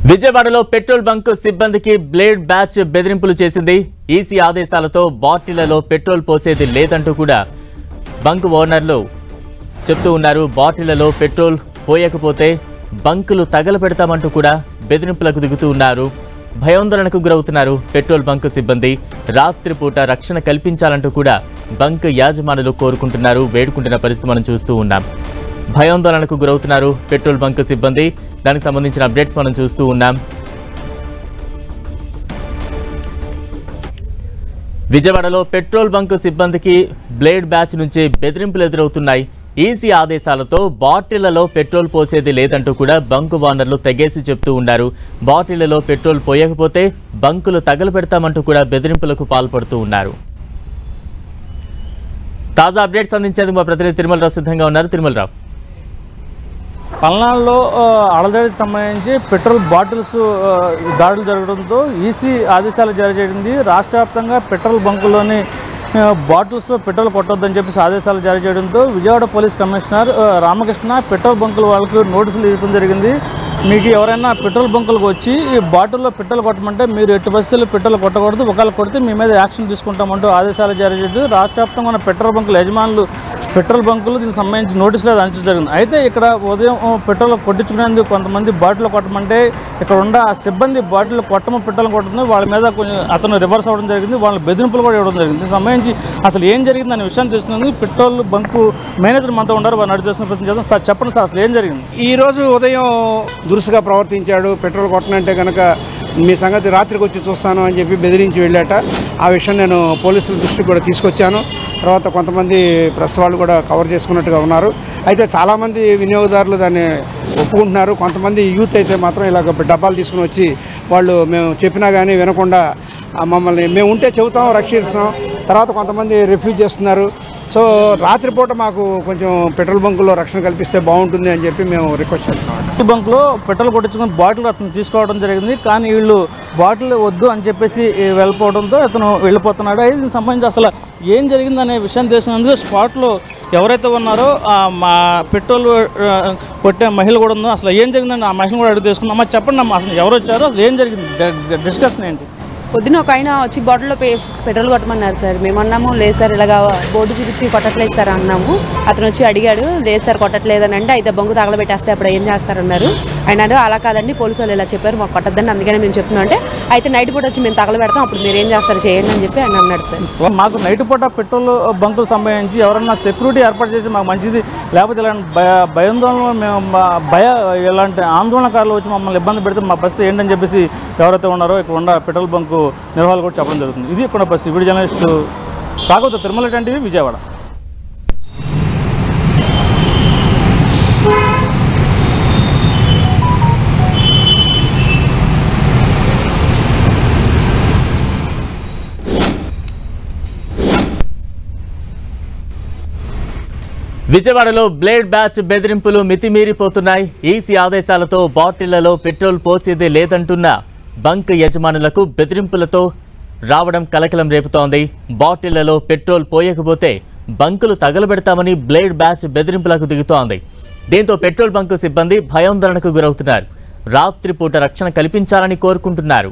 విజయవాడలో petrol bunk సిబ్బందికి blade batch బెదిరింపులు చేసింది. ఈసీ ఆదేశాలతో బాటిళ్లలో పెట్రోల్ పోసేది లేదంటూ కూడా బంక్ ఓనర్లు చెప్తూ ఉన్నారు. బాటిళ్లలో పెట్రోల్ పోయకపోతే బంకులు తగలబెడతామంటూ కూడా బెదిరింపులకు దిగుతూ ఉన్నారు. భయాందోళనకు గురవుతున్నారు పెట్రోల్ బంక్ సిబ్బంది. రాత్రిపూట రక్షణ కల్పించాలంటూ కూడా బంక్ యాజమానులు కోరుకుంటున్నారు, వేడుకుంటున్న పరిస్థితి మనం చూస్తూ ఉన్నాం. భయాందోళనకు గురవుతున్నారు పెట్రోల్ బంక్ సిబ్బంది. దానికి సంబంధించిన అప్డేట్స్ మనం చూస్తూ ఉన్నాం. విజయవాడలో పెట్రోల్ బంక్ సిబ్బందికి బ్లేడ్ బ్యాచ్ నుంచి బెదిరింపులు ఎదురవుతున్నాయి. ఈసీ ఆదేశాలతో బాటిళ్లలో పెట్రోల్ పోసేది లేదంటూ కూడా బంకు ఓనర్లు తెగేసి చెప్తూ ఉన్నారు. బాటిళ్లలో పెట్రోల్ పోయకపోతే బంకులు తగలబెడతామంటూ కూడా బెదిరింపులకు పాల్పడుతూ ఉన్నారు. తాజా అప్డేట్స్ అందించేందుకు మా ప్రతినిధి తిరుమలరావు సిద్ధంగా ఉన్నారు. తిరుమలరావు, పల్నాడులో అడదడికి సంబంధించి పెట్రోల్ బాటిల్స్ దాడులు జరగడంతో ఈసీ ఆదేశాలు జారీ చేసింది. రాష్ట్ర వ్యాప్తంగా పెట్రోల్ బంకుల్లోని బాటిల్స్లో పెట్రోల్ కొట్టొద్దని చెప్పేసి ఆదేశాలు జారీ చేయడంతో Vijayawada police commissioner Ramakrishna petrol బంకుల వాళ్ళకు నోటీసులు ఇవ్వడం జరిగింది. మీకు ఎవరైనా పెట్రోల్ బంకులకు వచ్చి ఈ బాటిల్లో పెట్రోల్ కొట్టమంటే మీరు ఎట్టి పరిస్థితుల్లో పెట్రోల్ కొట్టకూడదు, ఒకవేళ కొడితే మీ మీద యాక్షన్ తీసుకుంటామంటూ ఆదేశాలు జారీ చేయడం రాష్ట్ర వ్యాప్తంగా ఉన్న పెట్రోల్ బంకుల యజమానులు పెట్రోల్ బంకులు దీనికి సంబంధించి నోటీసులు అందించడం జరిగింది. అయితే ఇక్కడ ఉదయం పెట్రోల్ కొట్టించుకునేందుకు కొంతమంది బాటిల్ కొట్టమంటే ఇక్కడ ఉన్న సిబ్బంది బాటిల్ పెట్రోల్ కొట్టుతుంది. వాళ్ళ మీద కొంచెం అతను రివర్స్ అవ్వడం జరిగింది. వాళ్ళ బెదిరింపులు కూడా ఇవ్వడం జరిగింది. దీనికి సంబంధించి అసలు ఏం జరిగింది అనే విషయాన్ని తెలుసుకునేందుకు పెట్రోల్ బంకు మేనేజర్ మనతో ఉన్నారు. వారు నడిచేసిన ప్రయత్నం చేద్దాం. సార్ చెప్పండి సార్, అసలు ఏం జరిగింది? ఈరోజు ఉదయం దురుసుగా ప్రవర్తించాడు. పెట్రోల్ కొట్టనంటే కనుక మీ సంగతి రాత్రికి వచ్చి చూస్తాను అని చెప్పి బెదిరించి వెళ్ళాట. ఆ విషయం నేను పోలీసుల దృష్టికి కూడా తీసుకొచ్చాను. తర్వాత కొంతమంది ప్రెస్ వాళ్ళు కూడా కవర్ చేసుకున్నట్టుగా ఉన్నారు. అయితే చాలామంది వినియోగదారులు దాన్ని ఒప్పుకుంటున్నారు. కొంతమంది యూత్ అయితే మాత్రం ఇలాగ డబ్బాలు తీసుకుని వచ్చి వాళ్ళు మేము చెప్పినా కానీ వినకుండా మమ్మల్ని మేము ఉంటే చెబుతాం, రక్షిస్తాం, తర్వాత కొంతమంది రిఫ్యూజ్ చేస్తున్నారు. సో రాత్రిపూట మాకు కొంచెం పెట్రోల్ బంకుల్లో రక్షణ కల్పిస్తే బాగుంటుంది అని చెప్పి మేము రిక్వెస్ట్ చేస్తున్నాం. పెట్రోల్ బంకులో పెట్రోల్ కొట్టించుకుని బాటిల్ అతను తీసుకోవడం జరిగింది. కానీ వీళ్ళు బాటిల్ వద్దు అని చెప్పేసి వెళ్ళిపోవడంతో అతను వెళ్ళిపోతున్నాడు. అయితే దీనికి సంబంధించి అసలు ఏం జరిగిందనే విషయం తెలిసినందుకు స్పాట్లో ఎవరైతే ఉన్నారో మా పెట్రోల్ కొట్టే మహిళ కూడా ఉందో అసలు ఏం జరిగిందని ఆ మహిళ కూడా అడిగి తీసుకున్నాం. అమ్మ చెప్పండి అమ్మా, అసలు ఎవరు వచ్చారో అసలు ఏం జరిగింది, డిస్కషన్ ఏంటి? పొద్దున ఒక ఆయన వచ్చి బాటిల్లో పెట్రోల్ కొట్టమన్నారు సార్. మేము అన్నాము లేదు సార్, ఇలాగా బోర్డు చూపించి కొట్టట్లేదు సార్ అన్నాము. అతను వచ్చి అడిగాడు, లేదు సార్ కొట్టట్లేదని అంటే అయితే బంకు తగలబెట్టేస్తే అప్పుడు ఏం చేస్తారన్నారు. ఆయన అలా కాదండి, పోలీసు వాళ్ళు ఇలా చెప్పారు, మాకు కొట్టద్దని అందుకనే మేము చెప్తున్నాం అంటే అయితే నైట్ పూట వచ్చి మేము తగలబెడతాం, అప్పుడు మీరు ఏం చేస్తారు చేయండి అని చెప్పి ఆయన అన్నాడు సార్. మాకు నైట్ పూట పెట్రోల్ బంకులకు సంబంధించి ఎవరన్నా సెక్యూరిటీ ఏర్పాటు చేసి మాకు మంచిది, లేకపోతే ఇలాంటి భయాందోళన మేము ఇలాంటి ఆందోళనకారులు వచ్చి మమ్మల్ని ఇబ్బంది పెడితే మా పరిస్థితి ఏంటని చెప్పేసి ఎవరైతే ఉన్నారో ఇక్కడ ఉన్న పెట్రోల్ బంకు నిర్వాహకులు కూడా చెప్పడం జరుగుతుంది. ఇది ఇక్కడ పరిస్థితి. వీడియో జర్నలిస్ట్ కాకపోతే తిరుమల టీవీ విజయవాడ. విజయవాడలో బ్లేడ్ బ్యాచ్ బెదిరింపులు మితిమీరిపోతున్నాయి. ఈసీ ఆదేశాలతో బాటిళ్లలో పెట్రోల్ పోసేదే లేదంటున్న బంక్ యజమానులకు బెదిరింపులతో రావడం కలకలం రేపుతోంది. బాటిళ్లలో పెట్రోల్ పోయకపోతే బంకులు తగలబెడతామని బ్లేడ్ బ్యాచ్ బెదిరింపులకు దిగుతోంది. దీంతో పెట్రోల్ బంకు సిబ్బంది భయాందోళనకు గురవుతున్నారు. రాత్రిపూట రక్షణ కల్పించాలని కోరుకుంటున్నారు.